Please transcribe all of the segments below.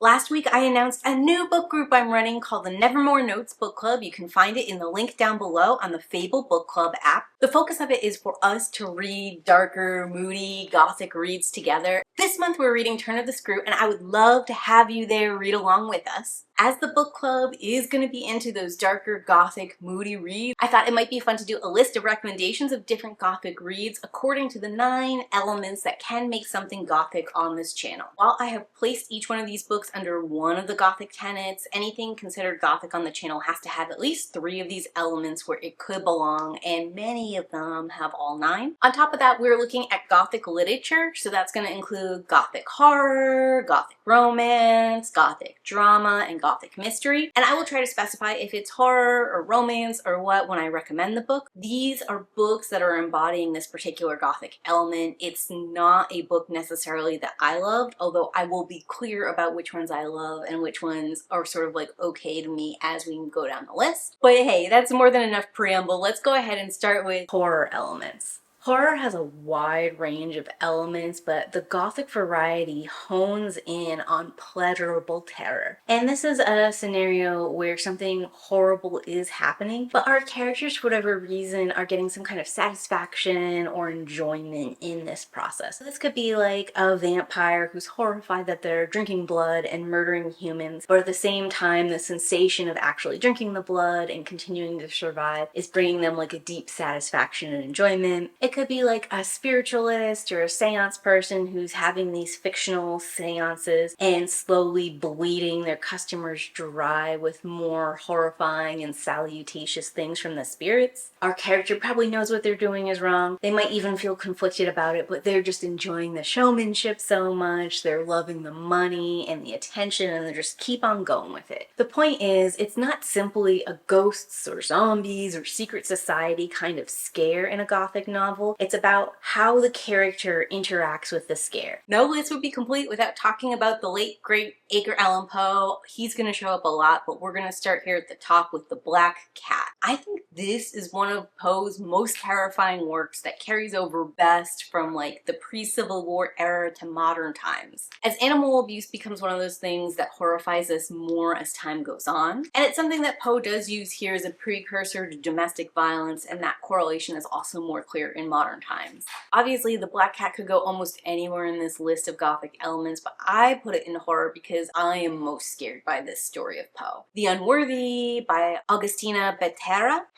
Last week I announced a new book group I'm running called the Nevermore Notes Book Club. You can find it in the link down below on the Fable Book Club app. The focus of it is for us to read darker, moody, gothic reads together. This month we're reading Turn of the Screw, and I would love to have you there read along with us. As the book club is going to be into those darker, gothic, moody reads, I thought it might be fun to do a list of recommendations of different gothic reads according to the 9 elements that can make something gothic on this channel. While I have placed each one of these books under one of the gothic tenets, anything considered gothic on the channel has to have at least 3 of these elements where it could belong, and many of them have all 9. On top of that, we're looking at gothic literature, so that's going to include gothic horror, gothic romance, gothic drama, and gothic mystery. And I will try to specify if it's horror or romance or what when I recommend the book. These are books that are embodying this particular gothic element. It's not a book necessarily that I loved, although I will be clear about which ones I love and which ones are sort of like okay to me as we go down the list. But hey, that's more than enough preamble. Let's go ahead and start with horror elements. Horror has a wide range of elements, but the gothic variety hones in on pleasurable terror. And this is a scenario where something horrible is happening, but our characters, for whatever reason, are getting some kind of satisfaction or enjoyment in this process. So this could be like a vampire who's horrified that they're drinking blood and murdering humans, but at the same time, the sensation of actually drinking the blood and continuing to survive is bringing them like a deep satisfaction and enjoyment. It could be like a spiritualist or a seance person who's having these fictional seances and slowly bleeding their customers dry with more horrifying and salutacious things from the spirits. Our character probably knows what they're doing is wrong. They might even feel conflicted about it, but they're just enjoying the showmanship so much. They're loving the money and the attention, and they just keep on going with it. The point is, it's not simply a ghosts or zombies or secret society kind of scare in a gothic novel. It's about how the character interacts with the scare. No list would be complete without talking about the late, great Edgar Allan Poe. He's going to show up a lot, but we're going to start here at the top with The Black Cat. I think this is one of Poe's most terrifying works that carries over best from like the pre-Civil War era to modern times. As animal abuse becomes one of those things that horrifies us more as time goes on, and it's something that Poe does use here as a precursor to domestic violence, and that correlation is also more clear in modern times. Obviously, The Black Cat could go almost anywhere in this list of gothic elements, but I put it in horror because I am most scared by this story of Poe. The Unworthy by Augstina.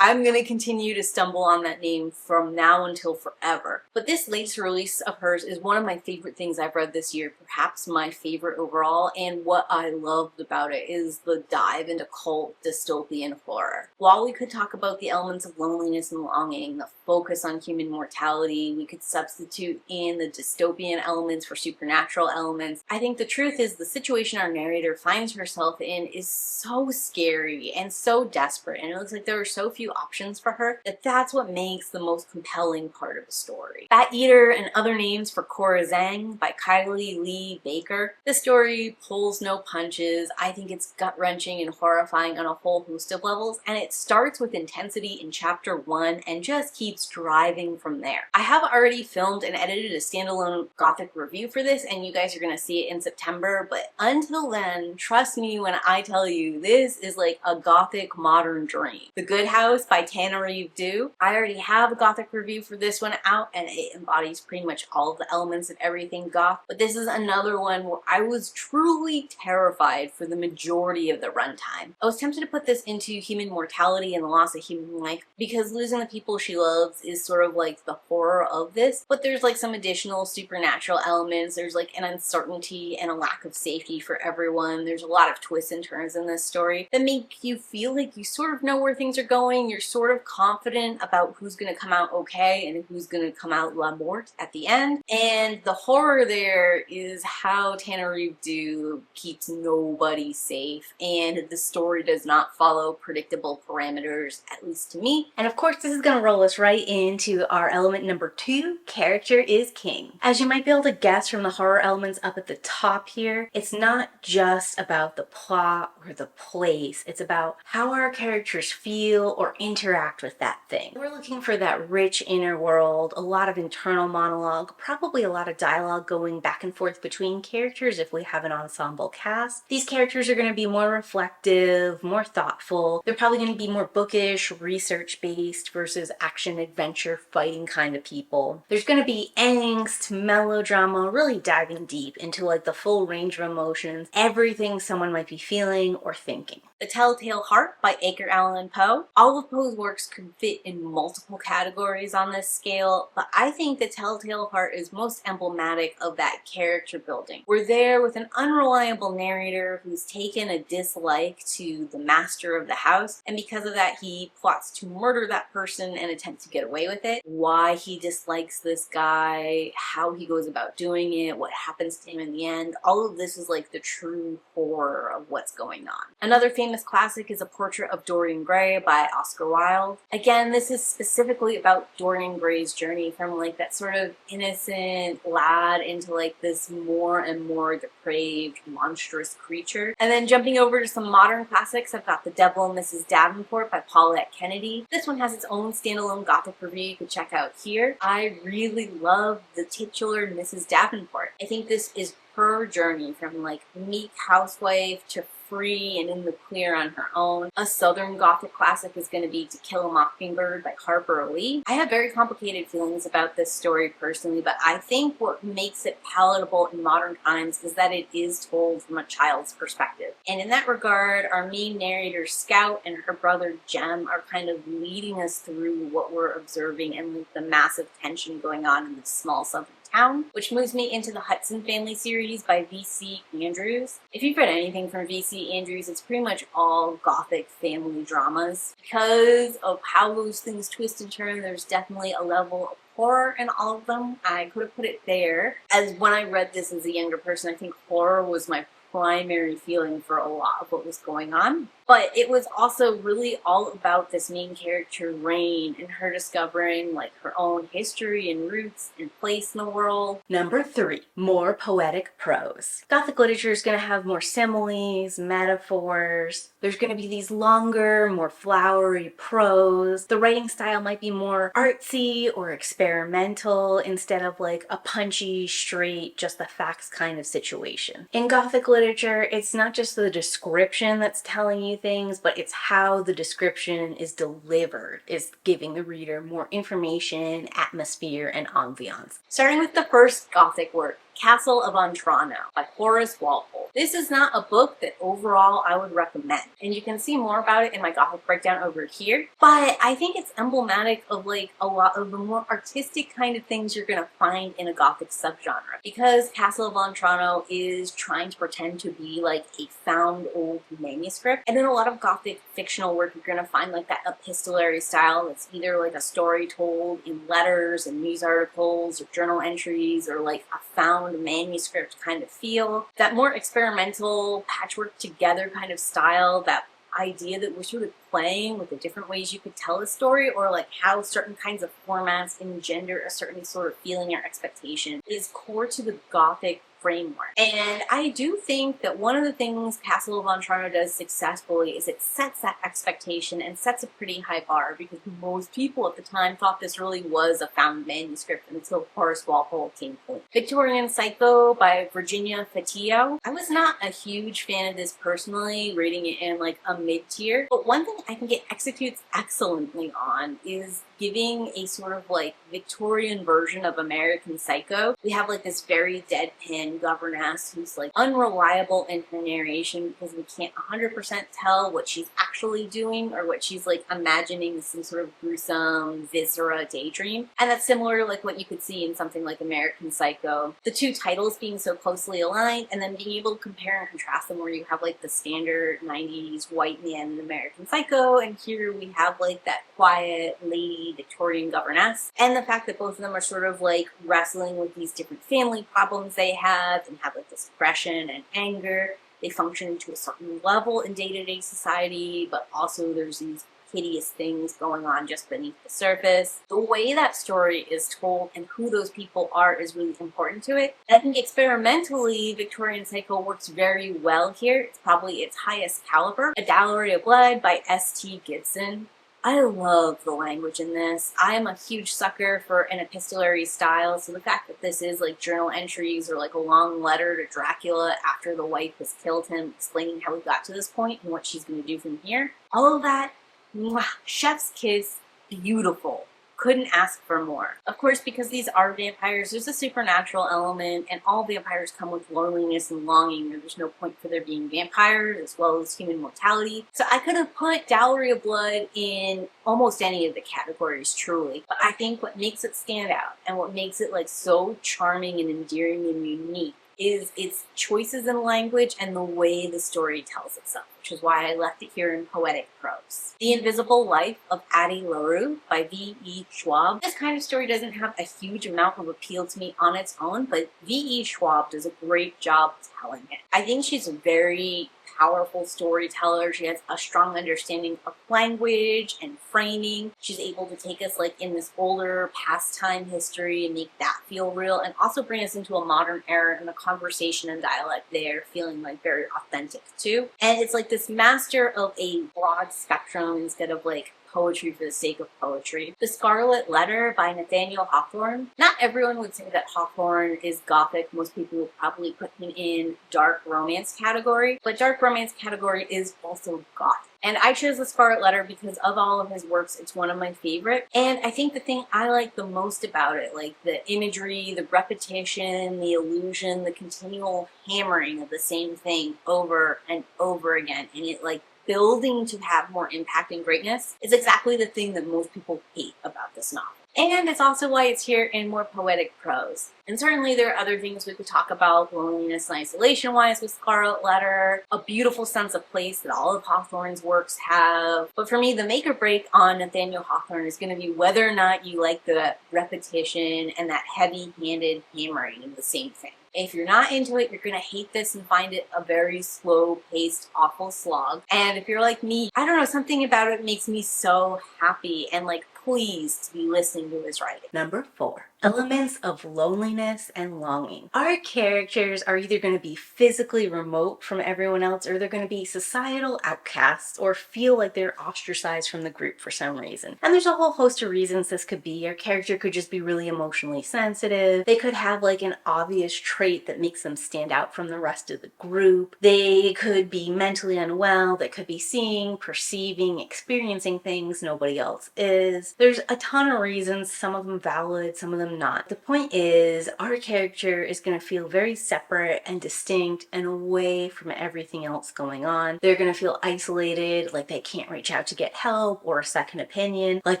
I'm gonna continue to stumble on that name from now until forever. But this latest release of hers is one of my favorite things I've read this year, perhaps my favorite overall, and what I loved about it is the dive into cult dystopian horror. While we could talk about the elements of loneliness and longing, the focus on human mortality, we could substitute in the dystopian elements for supernatural elements. I think the truth is the situation our narrator finds herself in is so scary and so desperate, and it looks like there are so few options for her that that's what makes the most compelling part of the story. Bat Eater and Other Names for Kora Zeng by Kylie Lee Baker. This story pulls no punches. I think it's gut-wrenching and horrifying on a whole host of levels, and it starts with intensity in chapter 1 and just keeps driving from there. I have already filmed and edited a standalone gothic review for this, and you guys are gonna see it in September, but until then, trust me when I tell you, this is like a gothic modern dream. The Good House by Tananarive. I already have a gothic review for this one out, and it embodies pretty much all of the elements of everything goth, but this is another one where I was truly terrified for the majority of the runtime. I was tempted to put this into human mortality and the loss of human life, because losing the people she loves is sort of like the horror of this, but there's like some additional supernatural elements. There's like an uncertainty and a lack of safety for everyone. There's a lot of twists and turns in this story that make you feel like you sort of know where things are going. You're sort of confident about who's going to come out okay and who's going to come out la mort at the end. And the horror there is how Tananarive keeps nobody safe, and the story does not follow predictable parameters, at least to me. And of course, this is going to roll us right into our element number 2, character is king. As you might be able to guess from the horror elements up at the top here, it's not just about the plot or the place, it's about how our characters feel or interact with that thing. We're looking for that rich inner world, a lot of internal monologue, probably a lot of dialogue going back and forth between characters if we have an ensemble cast. These characters are going to be more reflective, more thoughtful. They're probably going to be more bookish, research-based versus action-adventure fighting kind of people. There's going to be angst, melodrama, really diving deep into like the full range of emotions, everything someone might be feeling or thinking. The Telltale Heart by Edgar Allan Poe. All of Poe's works could fit in multiple categories on this scale, but I think The Telltale Heart is most emblematic of that character building. We're there with an unreliable narrator who's taken a dislike to the master of the house, and because of that he plots to murder that person and attempt to get away with it. Why he dislikes this guy, how he goes about doing it, what happens to him in the end, all of this is like the true horror of what's going on. Another famous classic is A Portrait of Dorian Gray by Oscar Wilde. Again, this is specifically about Dorian Gray's journey from like that sort of innocent lad into like this more and more depraved, monstrous creature. And then jumping over to some modern classics, I've got The Devil and Mrs. Davenport by Paulette Kennedy. This one has its own standalone Gothic review you could check out here. I really love the titular Mrs. Davenport. I think this is her journey from like meek housewife to free and in the clear on her own. A Southern Gothic classic is going to be To Kill a Mockingbird by Harper. I have very complicated feelings about this story personally, but I think what makes it palatable in modern times is that it is told from a child's perspective. And in that regard, our main narrator Scout and her brother Jem are kind of leading us through what we're observing and like the massive tension going on in this small southern town, which moves me into the Hudson Family series by V.C. Andrews. If you've read anything from V.C. Andrews, it's pretty much all Gothic family dramas. Because of how those things twist and turn, there's definitely a level of horror in all of them. I could have put it there. As when I read this as a younger person, I think horror was my primary feeling for a lot of what was going on. But it was also really all about this main character, Rain, and her discovering like her own history and roots and place in the world. Number 3, more poetic prose. Gothic literature is going to have more similes, metaphors. There's going to be these longer, more flowery prose. The writing style might be more artsy or experimental instead of like a punchy, straight, just the facts kind of situation. In Gothic literature, it's not just the description that's telling you things, but it's how the description is delivered is giving the reader more information, atmosphere, and ambiance. Starting with the first Gothic work, Castle of Otranto by Horace Walpole. This is not a book that overall I would recommend, and you can see more about it in my Gothic breakdown over here, but I think it's emblematic of like a lot of the more artistic kind of things you're going to find in a Gothic subgenre, because Castle of Otranto is trying to pretend to be like a found old manuscript, and in a lot of Gothic fictional work you're going to find like that epistolary style that's either like a story told in letters and news articles or journal entries, or like a found manuscript kind of feel. That more experimental, patchwork together kind of style, that idea that we're sort of playing with the different ways you could tell a story, or like how certain kinds of formats engender a certain sort of feeling or expectation, is core to the Gothic framework. And I do think that one of the things Castle of Otranto does successfully is it sets that expectation and sets a pretty high bar, because most people at the time thought this really was a found manuscript until Horace Walpole came forward. Victorian Psycho by Virginia Feito. I was not a huge fan of this personally, rating it in like a mid-tier, but one thing I think it executes excellently on is giving a sort of like Victorian version of American Psycho. We have like this very deadpan governess who's like unreliable in her narration because we can't 100% tell what she's actually doing or what she's like imagining some sort of gruesome viscera daydream. And that's similar to like what you could see in something like American Psycho. The two titles being so closely aligned and then being able to compare and contrast them, where you have like the standard 90s white man in American Psycho, and here we have like that quiet lady Victorian governess. And the fact that both of them are sort of like wrestling with these different family problems they have and have like this aggression and anger. They function to a certain level in day-to-day society, but also there's these hideous things going on just beneath the surface. The way that story is told and who those people are is really important to it. And I think experimentally, Victorian Psycho works very well here. It's probably its highest caliber. A Dowry of Blood by S.T. Gibson. I love the language in this. I am a huge sucker for an epistolary style, so the fact that this is like journal entries or like a long letter to Dracula after the wife has killed him, explaining how he got to this point and what she's going to do from here, all of that, mwah, chef's kiss, beautiful. Couldn't ask for more. Of course, because these are vampires, there's a supernatural element, and all vampires come with loneliness and longing. There's no point for there being vampires, as well as human mortality. So I could have put Dowry of Blood in almost any of the categories, truly. But I think what makes it stand out, and what makes it like so charming and endearing and unique, is its choices in language and the way the story tells itself, which is why I left it here in poetic prose. The Invisible Life of Addie LaRoue by V.E. Schwab. This kind of story doesn't have a huge amount of appeal to me on its own, but V.E. Schwab does a great job telling it. I think she's a very powerful storyteller. She has a strong understanding of language and framing. She's able to take us like in this older pastime history and make that feel real, and also bring us into a modern era and the conversation and dialect there feeling like very authentic too. And it's like this master of a broad spectrum instead of like poetry for the sake of poetry. The Scarlet Letter by Nathaniel Hawthorne. Not everyone would say that Hawthorne is Gothic. Most people would probably put him in dark romance category, but dark romance category is also Gothic. And I chose The Scarlet Letter because of all of his works, it's one of my favorite. And I think the thing I like the most about it, like the imagery, the repetition, the illusion, the continual hammering of the same thing over and over again, and it like building to have more impact and greatness, is exactly the thing that most people hate about this novel. And it's also why it's here in more poetic prose. And certainly there are other things we could talk about, loneliness and isolation-wise with Scarlet Letter, a beautiful sense of place that all of Hawthorne's works have. But for me, the make or break on Nathaniel Hawthorne is going to be whether or not you like the repetition and that heavy-handed hammering of the same thing. If you're not into it, you're going to hate this and find it a very slow-paced, awful slog. And if you're like me, I don't know, something about it makes me so happy and like pleased to be listening to his writing. Number 4. Elements of loneliness and longing. Our characters are either going to be physically remote from everyone else, or they're going to be societal outcasts, or feel like they're ostracized from the group for some reason. And there's a whole host of reasons this could be. Our character could just be really emotionally sensitive. They could have like an obvious trait that makes them stand out from the rest of the group. They could be mentally unwell. They could be seeing, perceiving, experiencing things nobody else is. There's a ton of reasons, some of them valid, some of them not. The point is, our character is going to feel very separate and distinct and away from everything else going on. They're going to feel isolated, like they can't reach out to get help or a second opinion. Like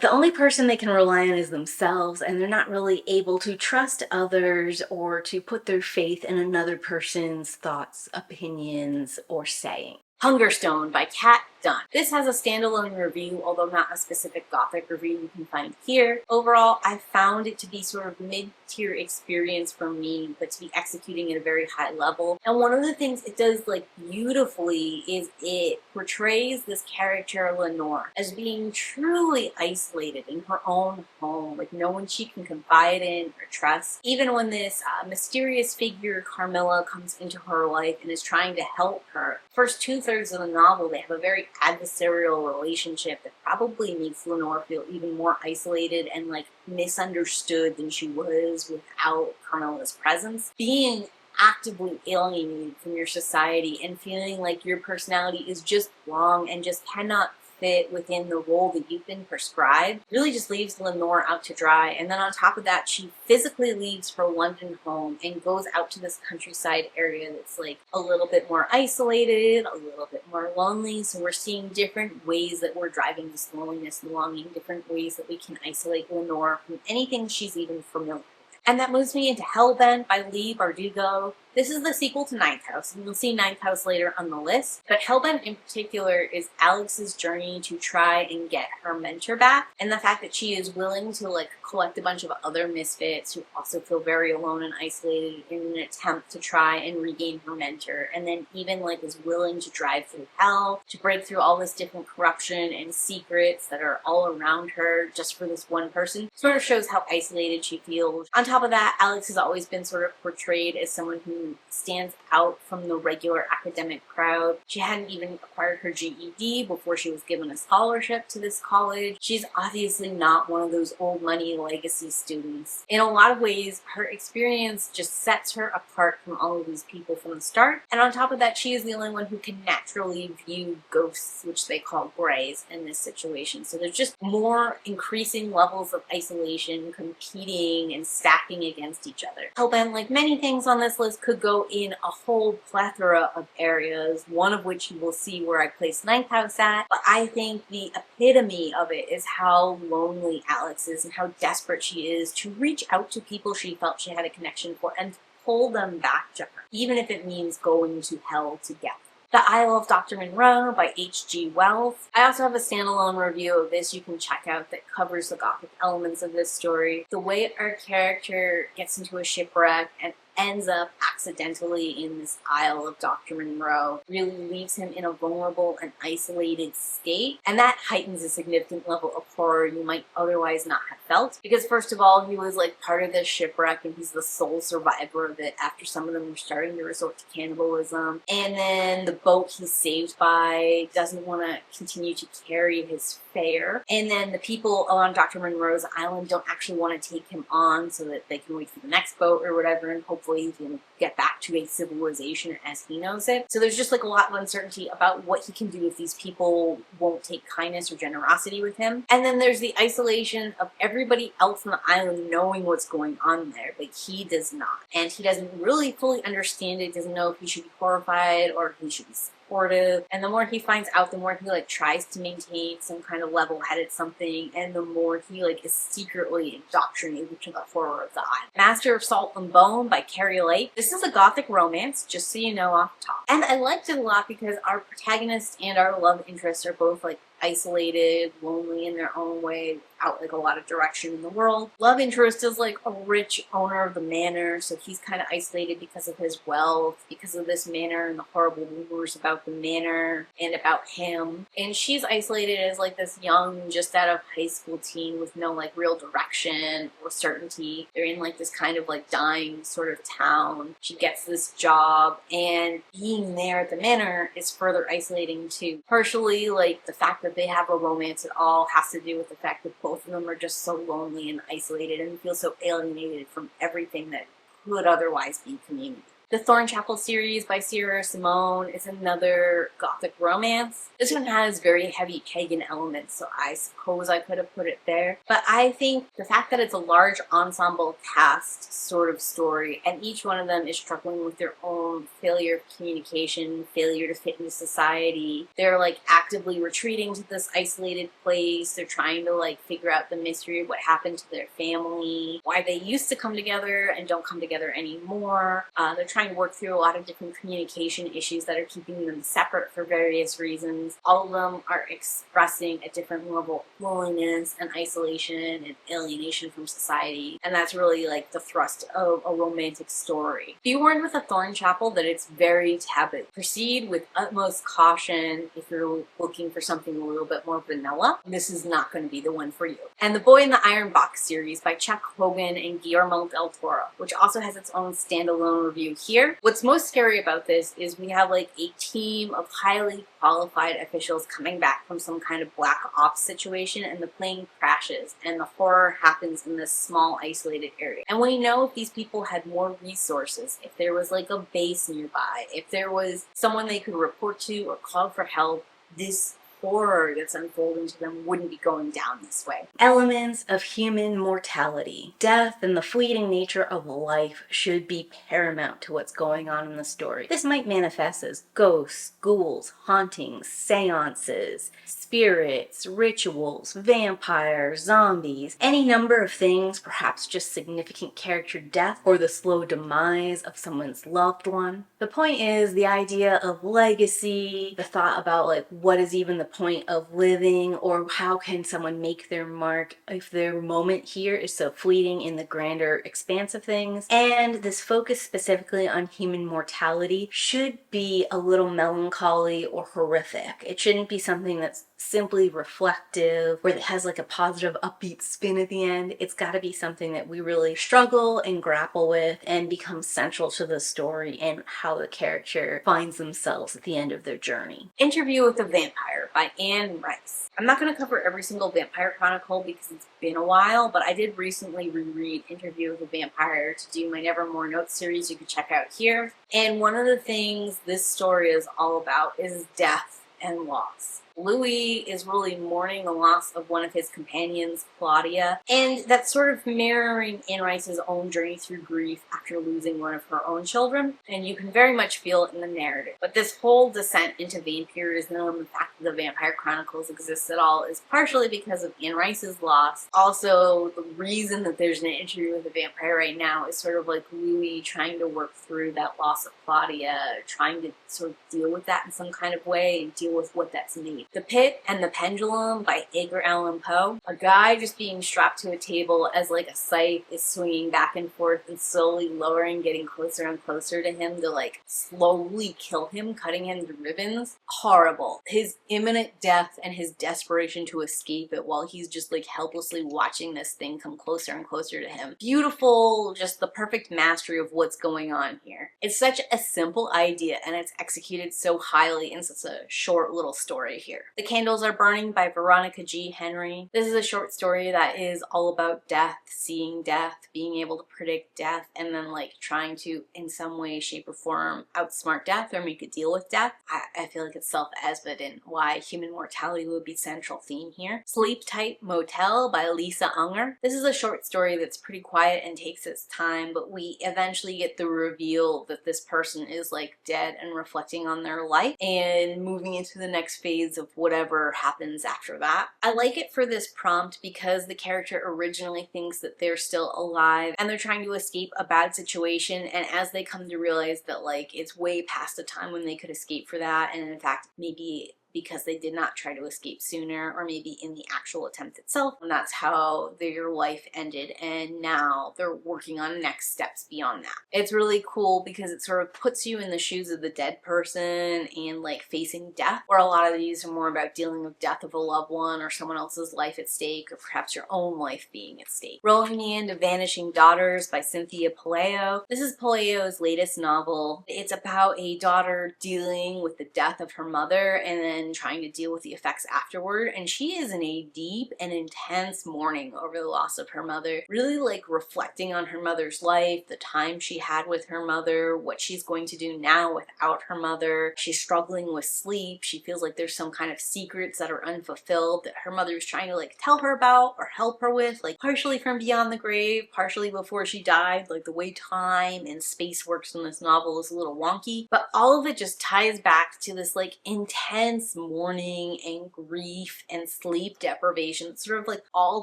the only person they can rely on is themselves, and they're not really able to trust others or to put their faith in another person's thoughts, opinions, or saying. Hungerstone by Kat Dunn. This has a standalone review, although not a specific Gothic review you can find here. Overall, I found it to be sort of mid-tier experience for me, but to be executing at a very high level. And one of the things it does like beautifully is it portrays this character Lenore as being truly isolated in her own home, with no one she can confide in or trust. Even when this mysterious figure Carmilla comes into her life and is trying to help her, first 2/3 of the novel they have a very adversarial relationship that probably makes Lenore feel even more isolated and like misunderstood than she was without Carmilla's presence. Being actively alienated from your society and feeling like your personality is just wrong and just cannot fit within the role that you've been prescribed really just leaves Lenore out to dry. And then on top of that, she physically leaves her London home and goes out to this countryside area that's like a little bit more isolated, a little bit more lonely. So we're seeing different ways that we're driving this loneliness and longing, different ways that we can isolate Lenore from anything she's even familiar with. And that moves me into Hellbent by Leigh Bardugo. This is the sequel to Ninth House, and you'll see Ninth House later on the list, but Hellbent in particular is Alex's journey to try and get her mentor back, and the fact that she is willing to like collect a bunch of other misfits who also feel very alone and isolated in an attempt to try and regain her mentor, and then even like is willing to drive through hell to break through all this different corruption and secrets that are all around her just for this one person. Sort of shows how isolated she feels. On top of that, Alex has always been sort of portrayed as someone who stands out from the regular academic crowd. She hadn't even acquired her GED before she was given a scholarship to this college. She's obviously not one of those old money legacy students. In a lot of ways, her experience just sets her apart from all of these people from the start. And on top of that, she is the only one who can naturally view ghosts, which they call greys, in this situation. So there's just more increasing levels of isolation, competing and stacking against each other. Hellbent, like many things on this list, could go in a whole plethora of areas, one of which you will see where I place Ninth House at, but I think the epitome of it is how lonely Alex is and how desperate she is to reach out to people she felt she had a connection for and pull them back to her, even if it means going to hell together. The Isle of Dr. Monroe by H.G. Wells. I also have a standalone review of this you can check out that covers the Gothic elements of this story. The way our character gets into a shipwreck and ends up accidentally in this Isle of Dr. Monroe really leaves him in a vulnerable and isolated state, and that heightens a significant level of horror you might otherwise not have felt, because first of all, he was like part of this shipwreck and he's the sole survivor of it after some of them were starting to resort to cannibalism, and then the boat he's saved by doesn't want to continue to carry his fare, and then the people on Dr. Monroe's island don't actually want to take him on so that they can wait for the next boat or whatever, and hopefully he can get back to a civilization as he knows it. So there's just like a lot of uncertainty about what he can do if these people won't take kindness or generosity with him. And then there's the isolation of everybody else on the island knowing what's going on there, but he does not. And he doesn't really fully understand it, doesn't know if he should be horrified or if he should be supportive. And the more he finds out, the more he like tries to maintain some kind of level-headed something, and the more he like is secretly indoctrinated to the horror of the island. Master of Salt and Bone by Carrie Lake. This is a Gothic romance, just so you know off the top. And I liked it a lot because our protagonist and our love interest are both like isolated, lonely in their own way, without like a lot of direction in the world. Love interest is like a rich owner of the manor, so he's kind of isolated because of his wealth, because of this manor and the horrible rumors about the manor and about him. And she's isolated as like this young, just out of high school teen with no like real direction or certainty. They're in like this kind of like dying sort of town. She gets this job, and being there at the manor is further isolating too. Partially like the fact that they have a romance at all has to do with the fact that both of them are just so lonely and isolated and feel so alienated from everything that could otherwise be community. The Thornchapel series by Sierra Simone is another Gothic romance. This one has very heavy pagan elements, so I suppose I could have put it there. But I think the fact that it's a large ensemble cast sort of story, and each one of them is struggling with their own failure of communication, failure to fit into society. They're like actively retreating to this isolated place. They're trying to like figure out the mystery of what happened to their family, why they used to come together and don't come together anymore. They're trying to work through a lot of different communication issues that are keeping them separate for various reasons. All of them are expressing a different level of loneliness and isolation and alienation from society, and that's really like the thrust of a romantic story. Be warned with a Thornchapel that it's very taboo. Proceed with utmost caution if you're looking for something a little bit more vanilla. This is not going to be the one for you. And The Boy in the Iron Box series by Chuck Hogan and Guillermo del Toro, which also has its own standalone review here. What's most scary about this is we have like a team of highly qualified officials coming back from some kind of black ops situation, and the plane crashes and the horror happens in this small isolated area. And we know if these people had more resources, if there was like a base nearby, if there was someone they could report to or call for help, this horror that's unfolding to them wouldn't be going down this way. Elements of human mortality. Death and the fleeting nature of life should be paramount to what's going on in the story. This might manifest as ghosts, ghouls, hauntings, seances, spirits, rituals, vampires, zombies, any number of things, perhaps just significant character death or the slow demise of someone's loved one. The point is the idea of legacy, the thought about like what is even the point of living, or how can someone make their mark if their moment here is so fleeting in the grander expanse of things. And this focus specifically on human mortality should be a little melancholy or horrific. It shouldn't be something that's simply reflective or that has like a positive upbeat spin at the end. It's got to be something that we really struggle and grapple with and becomes central to the story and how the character finds themselves at the end of their journey. Interview with the Vampire by Anne Rice. I'm not going to cover every single Vampire Chronicle because it's been a while, but I did recently reread Interview with the Vampire to do my Nevermore Notes series you can check out here. And one of the things this story is all about is death and loss. Louis is really mourning the loss of one of his companions, Claudia, and that's sort of mirroring Anne Rice's own journey through grief after losing one of her own children, and you can very much feel it in the narrative. But this whole descent into vampirism, the fact that the Vampire Chronicles exists at all, is partially because of Anne Rice's loss. Also, the reason that there's an interview with the vampire right now is sort of like Louis trying to work through that loss of Claudia, trying to sort of deal with that in some kind of way and deal with what that's made. The Pit and the Pendulum by Edgar Allan Poe. A guy just being strapped to a table as like a scythe is swinging back and forth and slowly lowering, getting closer and closer to him to like slowly kill him, cutting him to ribbons. Horrible. His imminent death and his desperation to escape it while he's just like helplessly watching this thing come closer and closer to him. Beautiful, just the perfect mastery of what's going on here. It's such a simple idea and it's executed so highly in such a short little story here. The Candles Are Burning by Veronica G. Henry. This is a short story that is all about death, seeing death, being able to predict death, and then like trying to, in some way, shape, or form, outsmart death or make a deal with death. I feel like it's self-evident why human mortality would be central theme here. Sleep Tight Motel by Lisa Unger. This is a short story that's pretty quiet and takes its time, but we eventually get the reveal that this person is like dead and reflecting on their life and moving into the next phase of whatever happens after that. I like it for this prompt because the character originally thinks that they're still alive and they're trying to escape a bad situation, and as they come to realize that like it's way past the time when they could escape for that, and in fact maybe because they did not try to escape sooner, or maybe in the actual attempt itself, and that's how their life ended, and now they're working on next steps beyond that. It's really cool because it sort of puts you in the shoes of the dead person and like facing death, where a lot of these are more about dealing with death of a loved one or someone else's life at stake, or perhaps your own life being at stake. Rolling Me Into Vanishing Daughters by Cynthia Palaio. This is Palaio's latest novel. It's about a daughter dealing with the death of her mother and then trying to deal with the effects afterward, and she is in a deep and intense mourning over the loss of her mother, really like reflecting on her mother's life, the time she had with her mother, what she's going to do now without her mother. She's struggling with sleep. She feels like there's some kind of secrets that are unfulfilled that her mother's trying to like tell her about or help her with, like partially from beyond the grave, partially before she died. Like the way time and space works in this novel is a little wonky, but all of it just ties back to this like intense mourning and grief and sleep deprivation, sort of like all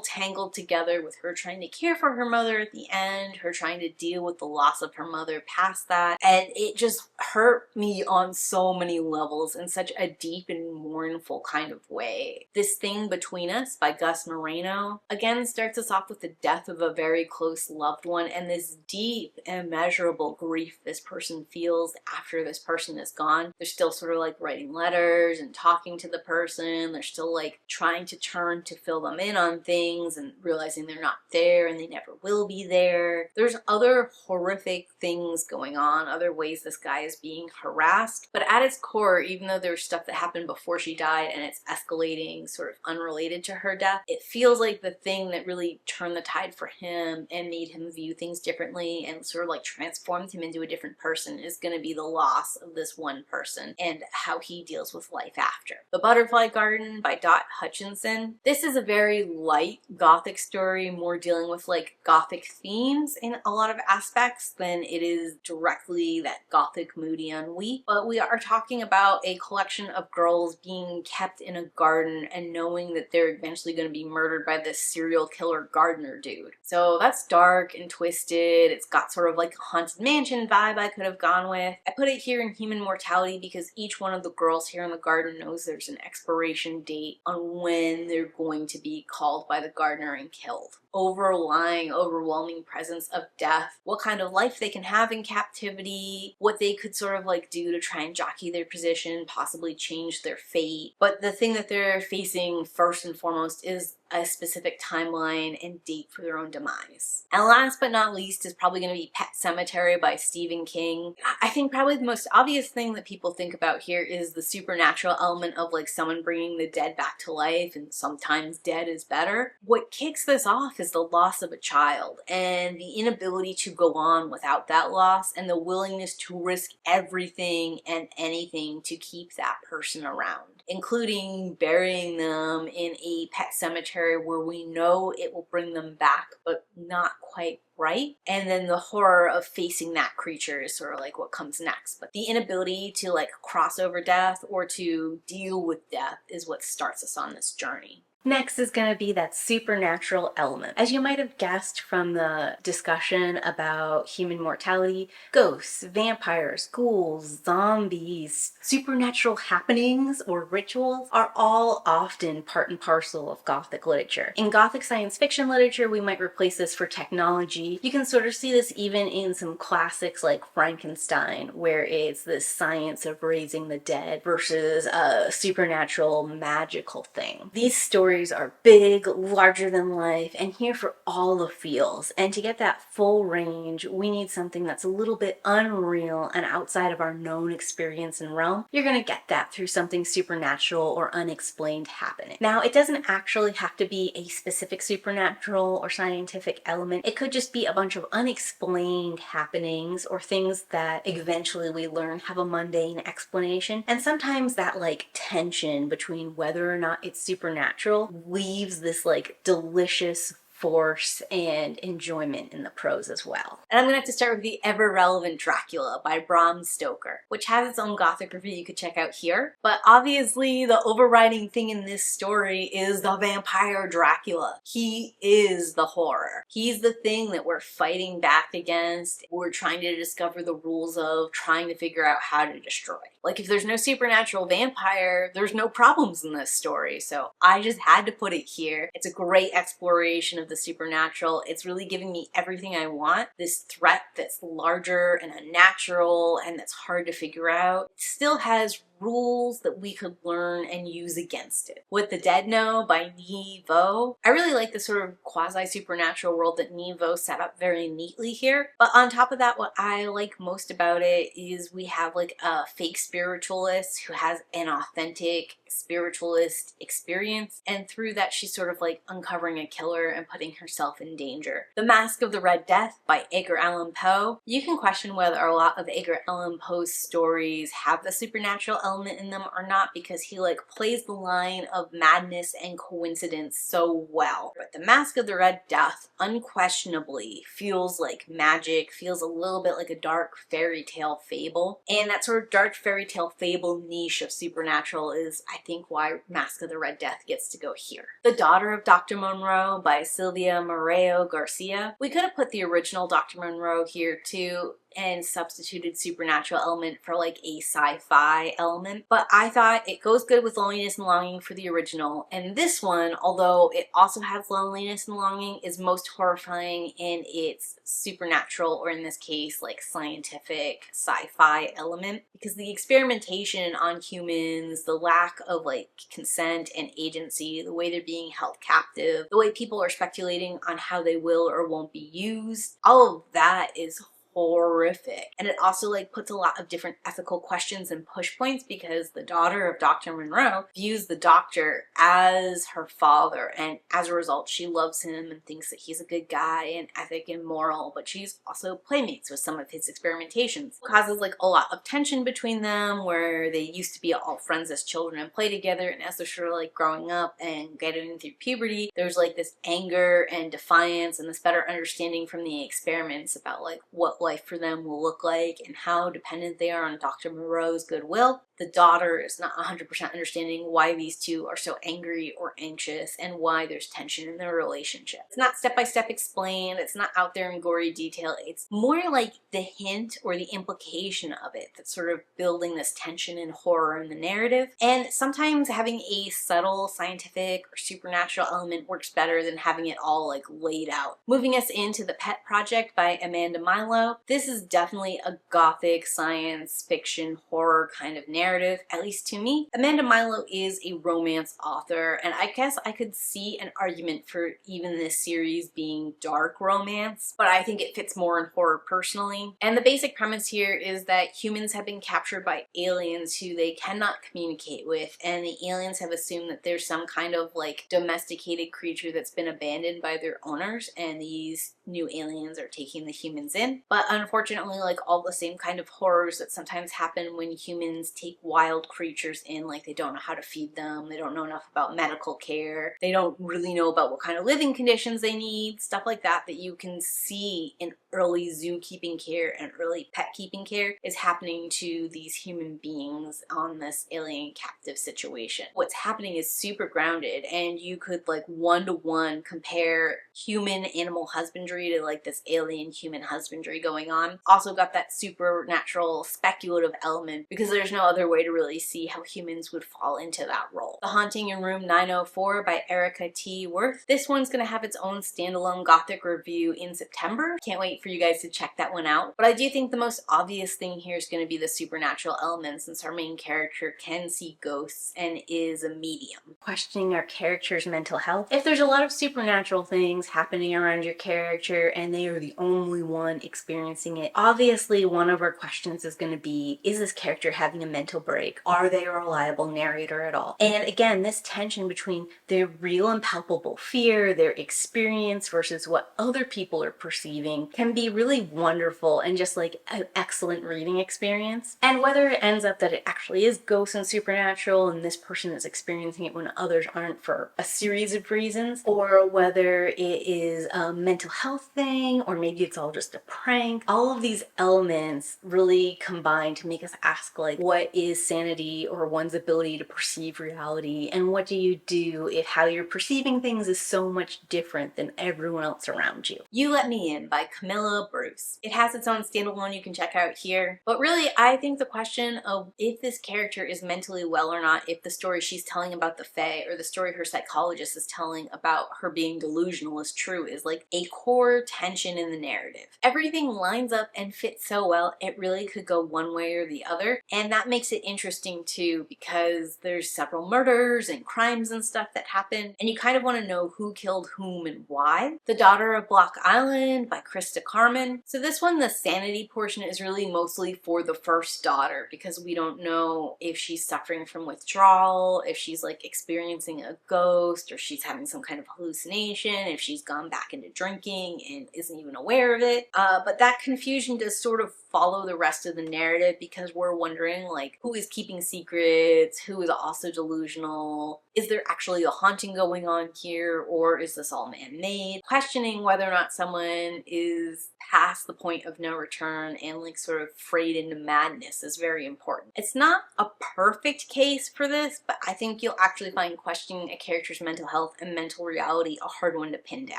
tangled together with her trying to care for her mother at the end, her trying to deal with the loss of her mother past that, and it just hurt me on so many levels in such a deep and mournful kind of way. This Thing Between Us by Gus Moreno again starts us off with the death of a very close loved one and this deep, immeasurable grief this person feels after this person is gone. They're still sort of like writing letters and talking to the person. They're still like trying to turn to fill them in on things and realizing they're not there and they never will be there. There's other horrific things going on, other ways this guy is being harassed, but at its core, even though there's stuff that happened before she she died and it's escalating sort of unrelated to her death. It feels like the thing that really turned the tide for him and made him view things differently and sort of like transformed him into a different person is going to be the loss of this one person and how he deals with life after. The Butterfly Garden by Dot Hutchinson. This is a very light Gothic story, more dealing with like Gothic themes in a lot of aspects than it is directly that Gothic moody ennui. But we are talking about a collection of girls being kept in a garden and knowing that they're eventually going to be murdered by this serial killer gardener dude. So that's dark and twisted. It's got sort of like a haunted mansion vibe I could have gone with. I put it here in human mortality because each one of the girls here in the garden knows there's an expiration date on when they're going to be called by the gardener and killed. Overlying, overwhelming presence of death, what kind of life they can have in captivity, what they could sort of like do to try and jockey their position, possibly change their fate. But the thing that they're facing first and foremost is a specific timeline and date for their own demise. And last but not least is probably going to be Pet Sematary by Stephen King. I think probably the most obvious thing that people think about here is the supernatural element of like someone bringing the dead back to life, and sometimes dead is better. What kicks this off is the loss of a child and the inability to go on without that loss and the willingness to risk everything and anything to keep that person around, including burying them in a pet cemetery where we know it will bring them back, but not quite right. And then the horror of facing that creature is sort of like what comes next. But the inability to like cross over death or to deal with death is what starts us on this journey. Next is going to be that supernatural element. As you might have guessed from the discussion about human mortality, ghosts, vampires, ghouls, zombies, supernatural happenings or rituals are all often part and parcel of Gothic literature. In Gothic science fiction literature, we might replace this for technology. You can sort of see this even in some classics like Frankenstein, where it's this science of raising the dead versus a supernatural magical thing. These stories are big, larger than life, and here for all the feels. And to get that full range, we need something that's a little bit unreal and outside of our known experience and realm. You're gonna get that through something supernatural or unexplained happening. Now, it doesn't actually have to be a specific supernatural or scientific element. It could just be a bunch of unexplained happenings or things that eventually we learn have a mundane explanation. And sometimes that like tension between whether or not it's supernatural leaves this like delicious force and enjoyment in the prose as well. And I'm gonna have to start with the ever relevant Dracula by Bram Stoker, which has its own Gothic review you could check out here. But obviously the overriding thing in this story is the vampire Dracula. He is the horror. He's the thing that we're fighting back against. We're trying to discover the rules of, trying to figure out how to destroy. Like if there's no supernatural vampire, there's no problems in this story. So I just had to put it here. It's a great exploration of the supernatural. It's really giving me everything I want. This threat that's larger and unnatural and that's hard to figure out. It still has rules that we could learn and use against it. What the Dead Know by Nghi Vo. I really like the sort of quasi-supernatural world that Nghi Vo set up very neatly here. But on top of that, what I like most about it is we have like a fake spiritualist who has an authentic spiritualist experience, and through that she's sort of like uncovering a killer and putting herself in danger. The Mask of the Red Death by Edgar Allan Poe. You can question whether a lot of Edgar Allan Poe's stories have the supernatural element in them or not, because he like plays the line of madness and coincidence so well. But The Mask of the Red Death unquestionably feels like magic, feels a little bit like a dark fairy tale fable, and that sort of dark fairy tale fable niche of supernatural is, I think, why Mask of the Red Death gets to go here. The Daughter of Dr. Monroe by Silvia Moreo Garcia. We could have put the original Dr. Monroe here too and substituted supernatural element for like a sci-fi element, but I thought it goes good with Loneliness and Longing for the original, and this one, although it also has loneliness and longing, is most horrifying in its supernatural, or in this case like scientific sci-fi element, because the experimentation on humans, the lack of like consent and agency, the way they're being held captive, the way people are speculating on how they will or won't be used, all of that is horrific. And it also like puts a lot of different ethical questions and push points because the daughter of Dr. Monroe views the doctor as her father, and as a result she loves him and thinks that he's a good guy and ethic and moral, but she's also playmates with some of his experimentations. It causes like a lot of tension between them where they used to be all friends as children and play together, and as they're sort of like growing up and getting through puberty, there's like this anger and defiance and this better understanding from the experiments about like what life for them will look like and how dependent they are on Dr. Monroe's goodwill. The daughter is not 100% understanding why these two are so angry or anxious and why there's tension in their relationship. It's not step-by-step explained, it's not out there in gory detail, it's more like the hint or the implication of it that's sort of building this tension and horror in the narrative. And sometimes having a subtle scientific or supernatural element works better than having it all like laid out. Moving us into The Pet Project by Amanda Milo. This is definitely a gothic science fiction horror kind of narrative, at least to me. Amanda Milo is a romance author, and I guess I could see an argument for even this series being dark romance, but I think it fits more in horror personally. And the basic premise here is that humans have been captured by aliens who they cannot communicate with, and the aliens have assumed that there's some kind of like domesticated creature that's been abandoned by their owners, and these new aliens are taking the humans in. But unfortunately, like all the same kind of horrors that sometimes happen when humans take wild creatures in, like they don't know how to feed them, they don't know enough about medical care, they don't really know about what kind of living conditions they need, stuff like that that you can see in early zookeeping care and early pet keeping care is happening to these human beings on this alien captive situation. What's happening is super grounded, and you could like one-to-one compare human animal husbandry to like this alien human husbandry going on. Also got that supernatural speculative element because there's no other way to really see how humans would fall into that role. The Haunting in Room 904 by Erica T. Worth. This one's gonna have its own standalone Gothic review in September. Can't wait for you guys to check that one out. But I do think the most obvious thing here is going to be the supernatural element, since our main character can see ghosts and is a medium. Questioning our character's mental health. If there's a lot of supernatural things happening around your character and they are the only one experiencing it, obviously one of our questions is going to be, is this character having a mental break? Are they a reliable narrator at all? And again, this tension between their real and palpable fear, their experience versus what other people are perceiving can be really wonderful and just like an excellent reading experience. And whether it ends up that it actually is ghosts and supernatural and this person is experiencing it when others aren't for a series of reasons, or whether it is a mental health thing, or maybe it's all just a prank, all of these elements really combine to make us ask like, what is sanity or one's ability to perceive reality, and what do you do if how you're perceiving things is so much different than everyone else around you? You Let Me In by Camilla Bruce. It has its own standalone you can check out here, but really I think the question of if this character is mentally well or not, if the story she's telling about the Fae or the story her psychologist is telling about her being delusional is true, is like a core tension in the narrative. Everything lines up and fits so well, it really could go one way or the other, and that makes it interesting too because there's several murders and crimes and stuff that happen, and you kind of want to know who killed whom and why. The Daughter of Block Island by Krista Carmen. So this one, the sanity portion is really mostly for the first daughter because we don't know if she's suffering from withdrawal, if she's like experiencing a ghost, or she's having some kind of hallucination, if she's gone back into drinking and isn't even aware of it. But that confusion does sort of follow the rest of the narrative because we're wondering like who is keeping secrets, who is also delusional, is there actually a haunting going on here, or is this all man-made? Questioning whether or not someone is past the point of no return and like sort of frayed into madness is very important. It's not a perfect case for this, but I think you'll actually find questioning a character's mental health and mental reality a hard one to pin down.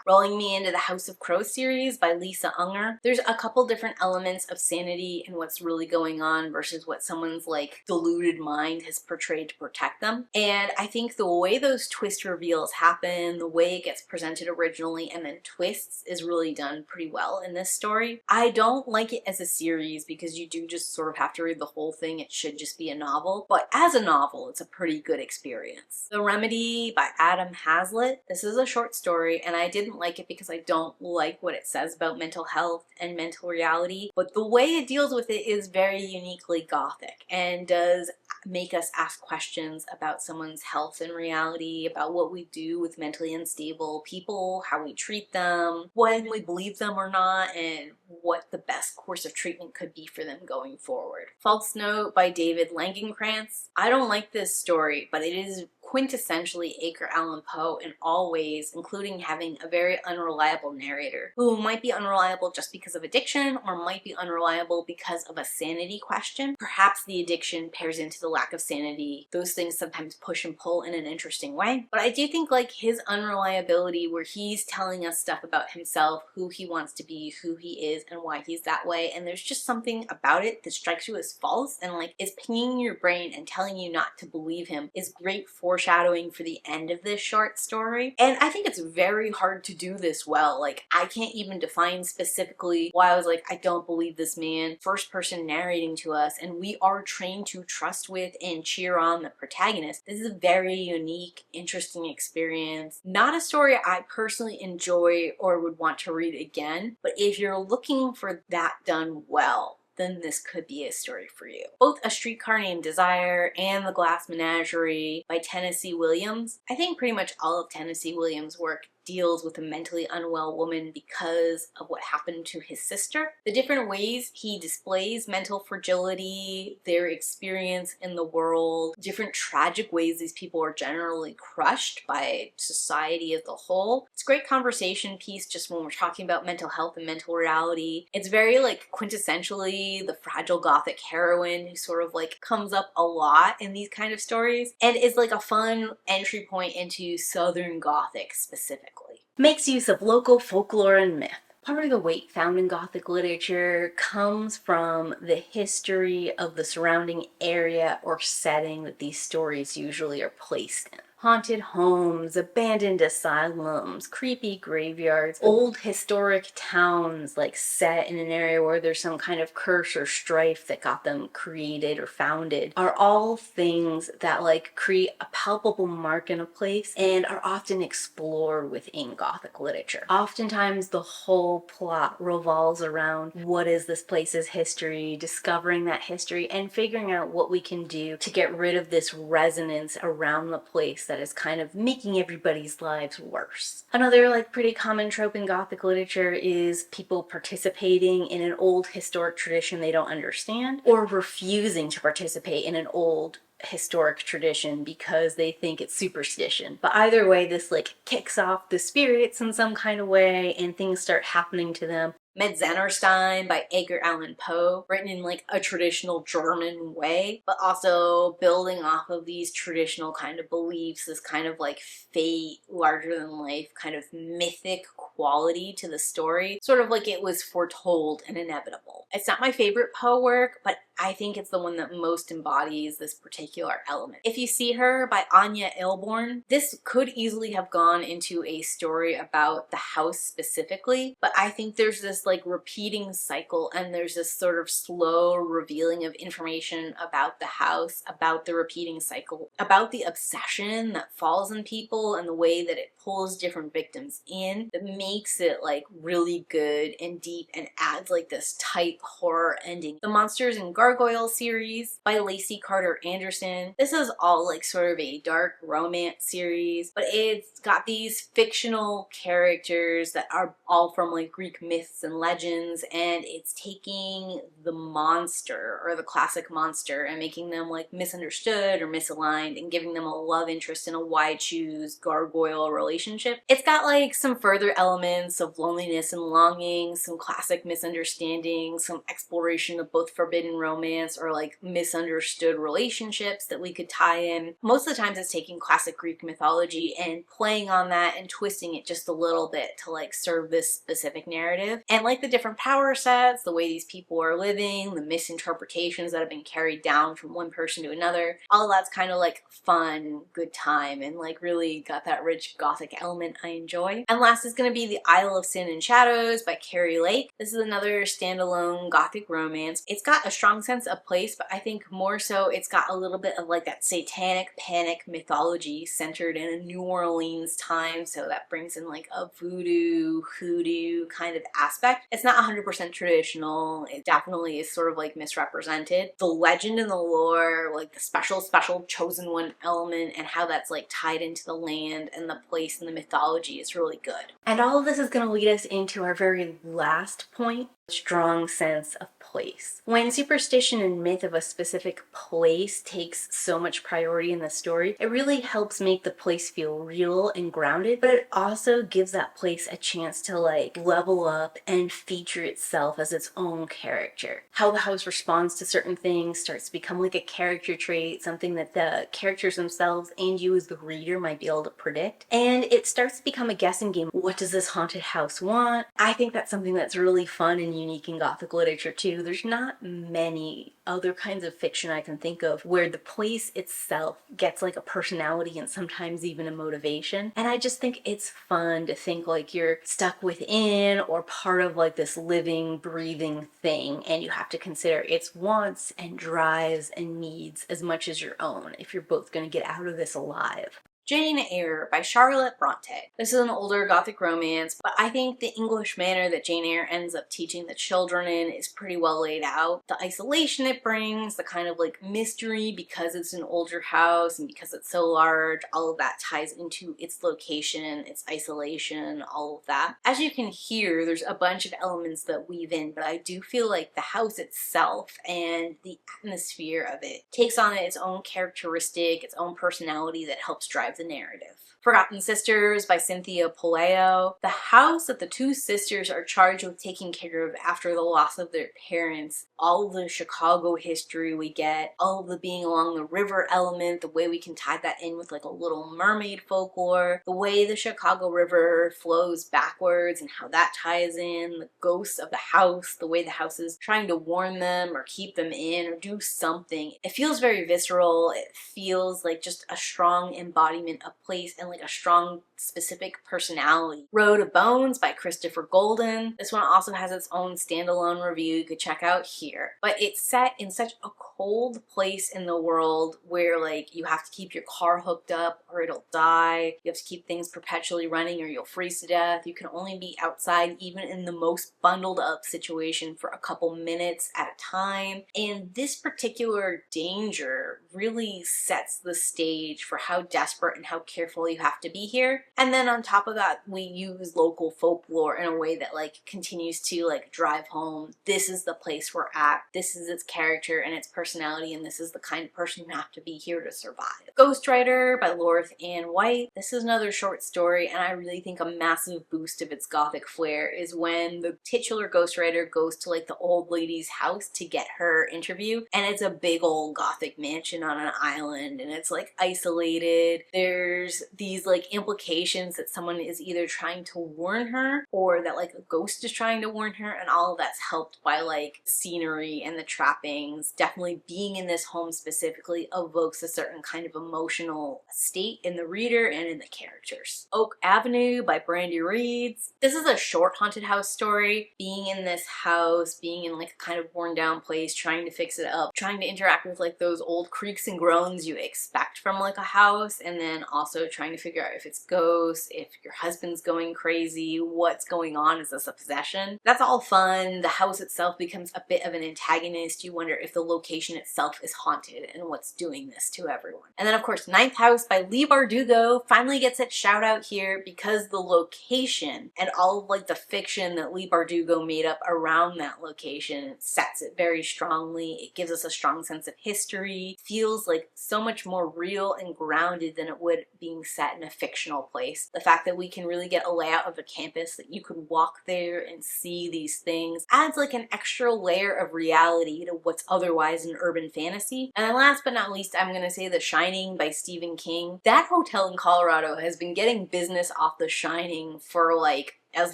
Rolling me into the House of Crows series by Lisa Unger. There's a couple different elements of sanity and what's really going on versus what someone's like deluded mind has portrayed to protect them. And I think the way those twist reveals happen, the way it gets presented originally and then twists, is really done pretty well in this story. I don't like it as a series because you do just sort of have to read the whole thing. It should just be a novel, but as a novel, it's a pretty good experience. The Remedy by Adam Hazlitt. This is a short story and I didn't like it because I don't like what it says about mental health and mental reality, but the way it deals with it is very uniquely Gothic and does make us ask questions about someone's health and reality, about what we do with mentally unstable people, how we treat them, when we believe them or not, and what the best course of treatment could be for them going forward. False Note by David Langenkrantz. I don't like this story, but it is quintessentially Edgar Allan Poe in all ways, including having a very unreliable narrator who might be unreliable just because of addiction or might be unreliable because of a sanity question. Perhaps the addiction pairs into the lack of sanity. Those things sometimes push and pull in an interesting way. But I do think like his unreliability, where he's telling us stuff about himself, who he wants to be, who he is, and why he's that way, and there's just something about it that strikes you as false and like is pinging your brain and telling you not to believe him, is great foreshadowing for the end of this short story. And I think it's very hard to do this well. Like, I can't even define specifically why I was like, I don't believe this man. First person narrating to us, and we are trained to trust with and cheer on the protagonist. This is a very unique, interesting experience. Not a story I personally enjoy or would want to read again, but if you're looking for that done well, then this could be a story for you. Both A Streetcar Named Desire and The Glass Menagerie by Tennessee Williams. I think pretty much all of Tennessee Williams' work deals with a mentally unwell woman because of what happened to his sister. The different ways he displays mental fragility, their experience in the world, different tragic ways these people are generally crushed by society as a whole. It's a great conversation piece just when we're talking about mental health and mental reality. It's very like quintessentially the fragile Gothic heroine who sort of like comes up a lot in these kind of stories and is like a fun entry point into Southern Gothic specifically. Makes use of local folklore and myth. Part of the weight found in Gothic literature comes from the history of the surrounding area or setting that these stories usually are placed in. Haunted homes, abandoned asylums, creepy graveyards, old historic towns like set in an area where there's some kind of curse or strife that got them created or founded are all things that like create a palpable mark in a place and are often explored within Gothic literature. Oftentimes the whole plot revolves around what is this place's history, discovering that history, and figuring out what we can do to get rid of this resonance around the place that is kind of making everybody's lives worse. Another like pretty common trope in Gothic literature is people participating in an old historic tradition they don't understand, or refusing to participate in an old historic tradition because they think it's superstition. But either way, this like kicks off the spirits in some kind of way and things start happening to them. Metzennerstein by Edgar Allan Poe, written in like a traditional German way, but also building off of these traditional kind of beliefs, this kind of like fate, larger than life, kind of mythic quality to the story, sort of like it was foretold and inevitable. It's not my favorite Poe work, but I think it's the one that most embodies this particular element. If You See Her by Anya Ilborn, this could easily have gone into a story about the house specifically, but I think there's this like repeating cycle and there's this sort of slow revealing of information about the house, about the repeating cycle, about the obsession that falls on people and the way that it pulls different victims in, that makes it like really good and deep and adds like this tight horror ending. The Monsters and Gargoyle series by Lacey Carter Anderson. This is all like sort of a dark romance series, but it's got these fictional characters that are all from like Greek myths and legends, and it's taking the monster or the classic monster and making them like misunderstood or misaligned and giving them a love interest in a why choose gargoyle relationship. It's got like some further elements of loneliness and longing, some classic misunderstanding, some exploration of both forbidden romance romance or like misunderstood relationships that we could tie in. Most of the times it's taking classic Greek mythology and playing on that and twisting it just a little bit to like serve this specific narrative. And like the different power sets, the way these people are living, the misinterpretations that have been carried down from one person to another, all of that's kind of like fun, good time, and like really got that rich Gothic element I enjoy. And last is going to be The Isle of Sin and Shadows by Carrie Lake. This is another standalone Gothic romance. It's got a strong sense of place, but I think more so it's got a little bit of like that satanic panic mythology centered in a New Orleans time, so that brings in like a voodoo, hoodoo kind of aspect. It's not 100% traditional. It definitely is sort of like misrepresented. The legend and the lore, like the special chosen one element and how that's like tied into the land and the place and the mythology is really good. And all of this is going to lead us into our very last point, strong sense of place. When superstition and myth of a specific place takes so much priority in the story, it really helps make the place feel real and grounded, but it also gives that place a chance to like level up and feature itself as its own character. How the house responds to certain things starts to become like a character trait, something that the characters themselves and you as the reader might be able to predict. And it starts to become a guessing game. What does this haunted house want? I think that's something that's really fun and unique in Gothic literature too. There's not many other kinds of fiction I can think of where the place itself gets like a personality and sometimes even a motivation. And I just think it's fun to think like you're stuck within or part of like this living, breathing thing, and you have to consider its wants and drives and needs as much as your own if you're both going to get out of this alive. Jane Eyre by Charlotte Bronte. This is an older Gothic romance, but I think the English manner that Jane Eyre ends up teaching the children in is pretty well laid out. The isolation it brings, the kind of like mystery because it's an older house and because it's so large, all of that ties into its location, its isolation, all of that. As you can hear, there's a bunch of elements that weave in, but I do feel like the house itself and the atmosphere of it takes on its own characteristic, its own personality that helps drive the narrative. Forgotten Sisters by Cynthia Puleo. The house that the two sisters are charged with taking care of after the loss of their parents, all of the Chicago history we get, all of the being along the river element, the way we can tie that in with like a Little Mermaid folklore, the way the Chicago River flows backwards and how that ties in, the ghosts of the house, the way the house is trying to warn them or keep them in or do something. It feels very visceral. It feels like just a strong embodiment of place and like a strong specific personality. Road of Bones by Christopher Golden. This one also has its own standalone review you could check out here. But it's set in such a cold place in the world where like you have to keep your car hooked up or it'll die. You have to keep things perpetually running or you'll freeze to death. You can only be outside even in the most bundled up situation for a couple minutes at a time. And this particular danger really sets the stage for how desperate and how careful you have to be here. And then on top of that, we use local folklore in a way that like continues to like drive home, this is the place we're at, this is its character and its personality, and this is the kind of person you have to be here to survive. Ghostwriter by Lorith Ann White. This is another short story, and I really think a massive boost of its Gothic flair is when the titular ghostwriter goes to like the old lady's house to get her interview, and it's a big old Gothic mansion on an island, and it's like isolated. There's these like implications that someone is either trying to warn her or that like a ghost is trying to warn her, and all of that's helped by like scenery and the trappings. Definitely being in this home specifically evokes a certain kind of emotional state in the reader and in the characters. Oak Avenue by Brandy Reeds. This is a short haunted house story. Being in this house, being in like a kind of worn down place, trying to fix it up, trying to interact with like those old creaks and groans you expect from like a house, and then also trying to figure out if it's ghosts, if your husband's going crazy, what's going on, is this a possession? That's all fun. The house itself becomes a bit of an antagonist. You wonder if the location itself is haunted and what's doing this to everyone. And then of course Ninth House by Leigh Bardugo finally gets its shout out here because the location and all of like the fiction that Leigh Bardugo made up around that location sets it very strongly. It gives us a strong sense of history, feels feels like so much more real and grounded than it would being set in a fictional place. The fact that we can really get a layout of a campus, that you could walk there and see these things, adds like an extra layer of reality to what's otherwise an urban fantasy. And then last but not least, I'm gonna say The Shining by Stephen King. That hotel in Colorado has been getting business off The Shining for like as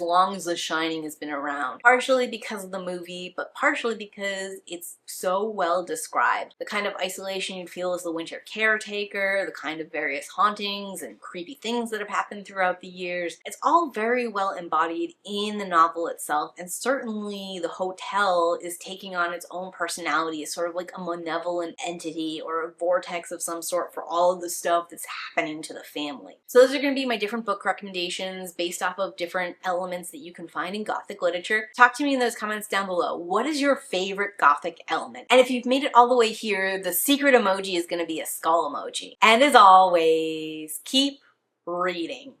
long as The Shining has been around. Partially because of the movie, but partially because it's so well described. The kind of isolation you'd feel as the winter caretaker, the kind of various hauntings and creepy things that have happened throughout the years. It's all very well embodied in the novel itself, and certainly the hotel is taking on its own personality as sort of like a malevolent entity or a vortex of some sort for all of the stuff that's happening to the family. So those are going to be my different book recommendations based off of different elements that you can find in Gothic literature. Talk to me in those comments down below. What is your favorite Gothic element? And if you've made it all the way here, the secret emoji is going to be a skull emoji. And as always, keep reading.